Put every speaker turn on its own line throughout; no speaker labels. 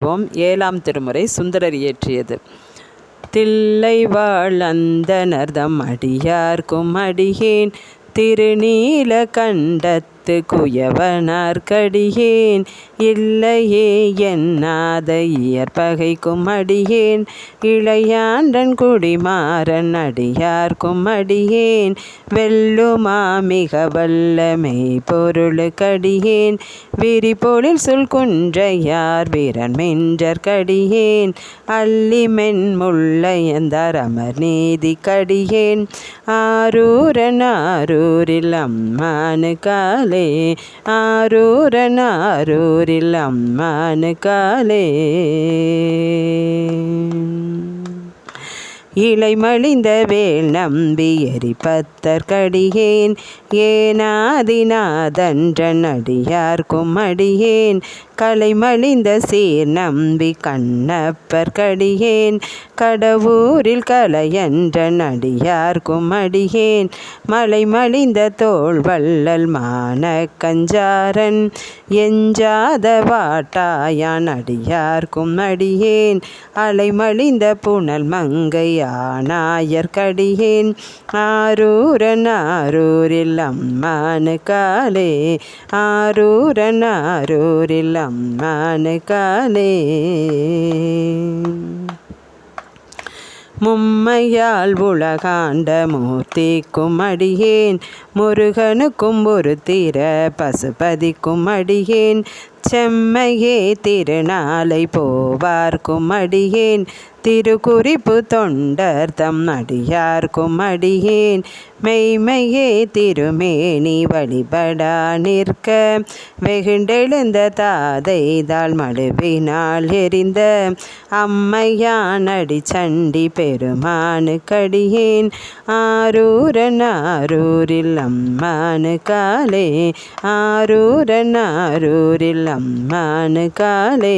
7ஆம் திருமுறை சுந்தரர் இயற்றியது. தில்லை வாழ்ந்தனர்தம் அடியார்க்கும் அடியேன் திருநீல கண்டத்து குயவனார்க்கடியேன் இல்லையே என்னாத இயற்பகைக்கும் அடியேன் இளையாண்டன் குடிமாறன் அடியார்க்கும் அடியேன் வெல்லுமா மிக வல்லமை பொருளுக்கடியேன் விரிபொழில் சொல் குன்றையார் வீரன்மென்றற்கடியேன் அல்லிமென் முள்ளையந்தார் அமர் நீதிக்கடியேன் ஆரூரன் ஆரூரில் அம்மானு காலே ஆரூரன் ஆரூரில் அம்மானு காலே இளைமலிந்த வேல் நம்பி எரிபத்தற்கடியேன் ஏனாதிநாதன்றன் அடியார்க்கும் அடியேன் கலைமலிந்த சீர் நம்பி கண்ணப்பர்க்கடியேன் கடவுரில் கலையன்றன் அடியார்க்கும் அடியேன் மலைமலிந்த தோள் வள்ளல் மான கஞ்சாரன் எஞ்சாத வாட்டாயான் அடியார்க்கும் அடியேன் அலைமலிந்த புனல் மங்கை ஆனாயர்க்கடியேன் ஆரூரன் ஆரூரில் அம்மானு காலே ஆரூரன் ஆரூரில் அம்மானு காலே மும்மையால் உலகாண்ட மூர்த்திக்கும் அடியேன் முருகனுக்கும் ஒரு திற பசுபதிக்கும் அடியேன் செம்மையே திருநாளை போவார்க்கும் அடியேன் திருக்குறிப்பு தொண்டர் தம் அடியார்க்கும் அடியேன் மெய்மையே திருமேனி வழிபடா நிற்க வெகுண்டெழுந்த தாதைதாள் மடுவினால் எரிந்த அம்மையான் அடி சண்டி பெருமானு கடியேன் ஆரூரன் ஆரூரில் அம்மானு காலே ஆரூரன் ஆரூரில் அம்மானு காலே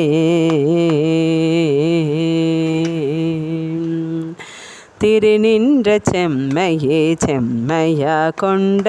திருநின்ற செம்மையே செம்மையா கொண்ட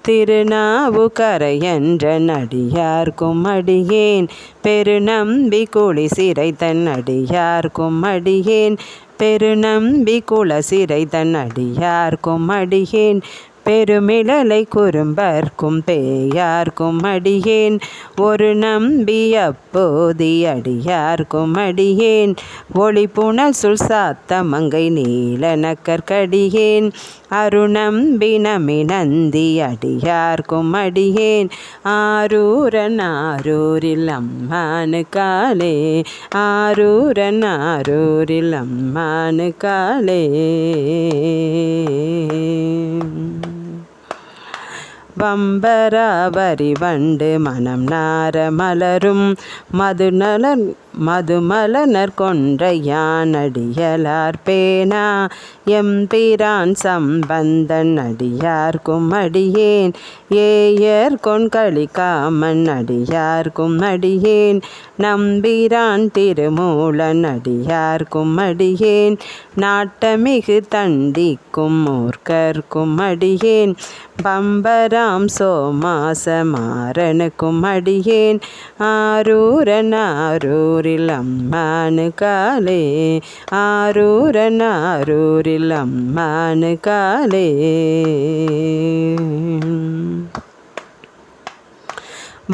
திருநாவுக்கரையன்றன் அடியார்க்கும் அடியேன் பெருநம்பி குழி சிறை தன் அடியார்க்கும் அடியேன் பெருநம்பி குல சிறை தன் அடியார்க்கும் அடியேன் பெருமிழலை குறும்பர்க்கும் பேயார்க்கும் அடியேன் ஒரு நம்பி அப்போதி அடியார்க்கும் அடியேன் ஒளி புனல் சுல் சாத்த மங்கை நீலனக்கற்கடியேன் அருநம்பி நமி நந்தி அடியார்க்கும் அடியேன் ஆரூரன் ஆரூரில் அம்மானு காலே ஆரூரன் ஆரூரில் அம்மானு காலே வம்பராவரி வண்டு மனம் நார மலரும் மதுமலனர் கொன்ற யானடியலார் பேனா எம்பிரான் சம்பந்தன் அடியார்க்கும் அடியேன் ஏயர் கொன்களி காமன் அடியார்க்கும் அடியேன் நம்பிரான் திருமூலன் அடியார்க்கும் அடியேன் நாட்டமிகு தண்டிக்கும் மூர்க்கர்க்கும் அடியேன் பம்பராம் சோமாச மாறனுக்கும் அடியேன் ஆரூரன் ஆரூரில் அம்மானு காலே ஆரூரன் ஆரூரில் அம்மானு காலே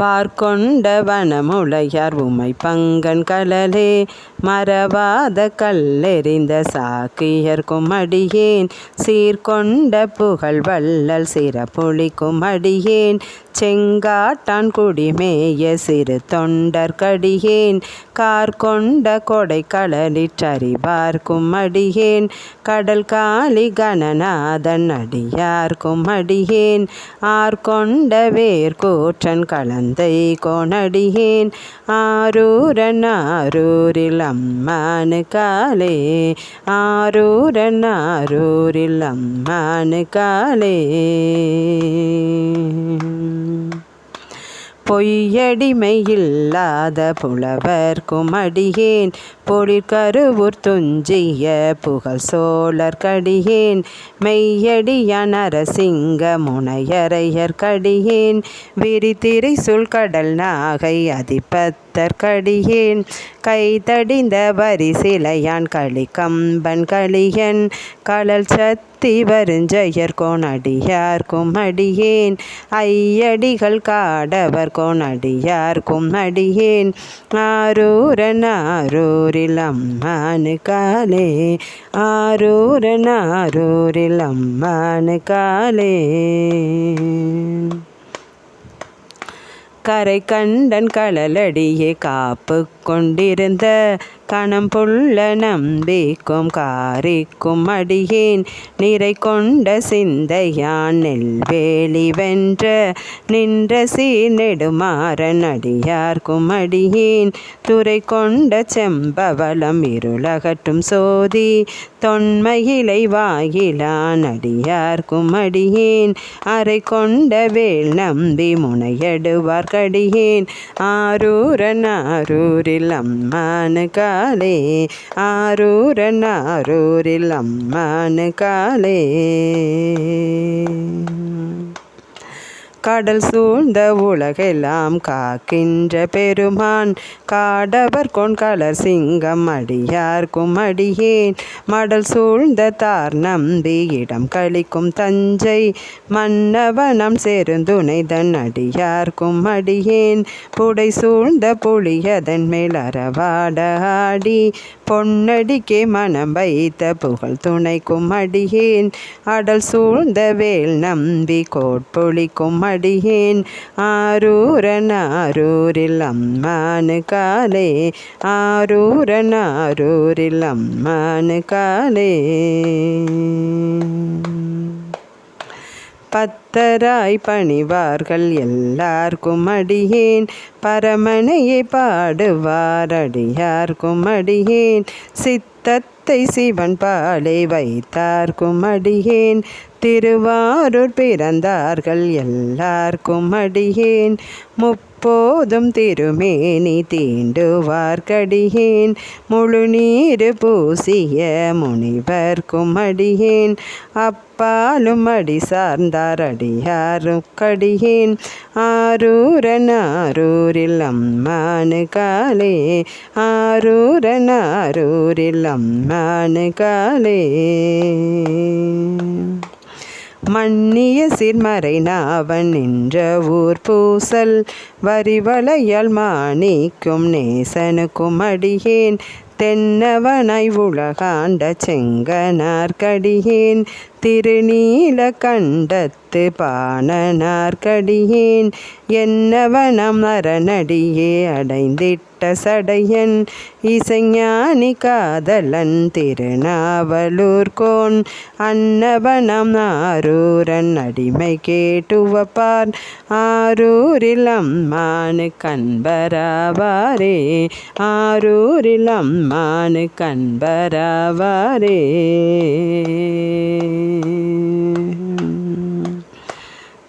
வார்கொண்ட வனமுளையார் உமை பங்கன் கலலே மறவாத கல்லெறிந்த சாக்கியர்க்கும் அடியேன் சீர்கொண்ட புகழ் வள்ளல் சிறப்புளிக்கும் அடியேன் செங்காட்டான் குடிமேய சிறு தொண்டர்க்கடியேன் கார்கொண்ட கொடை களலிற்றறிவார்க்கும் அடியேன் கடல் காளி கணநாதன் அடியார்க்கும் அடியேன் ஆர்கொண்ட வேர்கூற்றன் கலந்தை கோணடியேன் ஆரூரன் ஆரூரில் அம்மானு காலே ஆரூரன் ஆரூரில் அம்மானு காலே பொய்யடிமையில்லாத புலவர்க்கும் அடியேன் பொழிற்கருவூர் துஞ்சிய புகழ் சோழர்க்கடியேன் மெய்யடியான் நரசிங்க முனையரையர்க்கடியேன் விரித்திரை சுல் கடல் நாகை அதிபத்த பத்தர்க்கடியேன் கைதடிந்த வரிசிலையான் களிக்கம்பன் களியன் களல் சத்தி வருஞ்செயற்கோன் அடியார்க்கும் அடியேன் ஐயடிகள் காடவர்கோன் அடியார்க்கும் அடியேன் ஆரூரன் ஆரூரில் அம்மானு காலே ஆரூரன் ஆரூரில் அம்மானு காலே கரை கண்டன் களலடியே காப்பு கொண்டிருந்த கணம்புள்ள நம்பிக்கும் காரிக்கும் அடியேன் நிறை கொண்ட சிந்தையான் நெல்வேலி வென்ற நின்ற சீர் நெடுமாறன் அடியார்க்கும் அடியேன் துறை கொண்ட செம்பவளம் இருளகட்டும் சோதி தொன்மையிலை வாயிலான் அடியார்க்கும் அடியேன் அறை கொண்ட வேல் நம்பி முனையடுவார்க்கடியேன் ஆரூரன் ஆரூரில் அம்மானு காலே ஆரூரன் ஆரூரில் அம்மானு காலே கடல் சூழ்ந்த உலகெல்லாம் காக்கின்ற பெருமான் காடவர்கோன் களர் சிங்கம் அடியார்க்கும் அடியேன் மடல் சூழ்ந்த தார் நம்பி இடம் கழிக்கும் தஞ்சை மன்னவனம் செருந்துணைதன் அடியார்க்கும் அடியேன் புடை சூழ்ந்த புலியதன் மேல் அறவாட ஆடி பொன்னடிக்கே மனம் வைத்த புகழ் துணைக்கும் அடியேன் அடல் சூழ்ந்த வேல் நம்பி கோட்பொழிக்கும் அடியேன் ஆரூரன் ஆரூரில் அம்மானு காலே ஆரூரன் ஆரூரில் அம்மானு காலே பத்தராய் பணிவார்கள் எல்லார்க்கும் அடியேன் பரமனையை பாடுவார் அடியார்க்கும் அடியேன் சித்தத்தை சிவன் பாலை வைத்தார்க்கும் அடியேன் திருவாரூர் பிறந்தார்கள் எல்லார்க்கும் அடியேன் முப்போதும் திருமேனி தீண்டுவார்க்கடியேன் முழு நீர் பூசிய முனிவர்க்கும் அடியேன் அப்பாலும் அடி சார்ந்தார் அடியாருக்கடியேன் ஆரூரன் ஆரூரில் அம்மானு காலே ஆரூரன் ஆரூரில் அம்மானு காலே மன்னிய சிற்மறை நாவன் நின்ற ஊர் பூசல் வரிவளையால் மாணிக்கும் நேசனுக்கும் அடியேன் தென்னவனாய் உலகாண்ட செங்கனார்க்கடியேன் திருநீலகண்டத்து பாணனார்க்கடியேன் என்னவனம் அரணடியே அடைந்திட்ட சடையன் இசைஞானி காதலன் திருநாவலூர்கோன் அன்னவனம் ஆரூரன் அடிமை கேட்டுவப்பார் ஆரூரில் அம்மானு கண்பராவாரே ஆரூரில் அம்மானு கண்பராவாரே.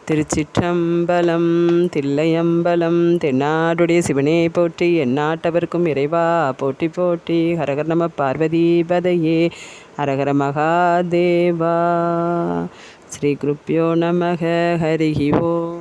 திருச்சிற்றம்பலம். தில்லையம்பலம். தென்னாடுடைய சிவனே போற்றி, எந்நாட்டவர்க்கும் இறைவா போற்றி போற்றி. ஹரஹர நம பார்வதிபதையே, ஹரஹர மகாதேவா. ஸ்ரீ குருப்யோ நமக. ஹரிஹி ஓம்.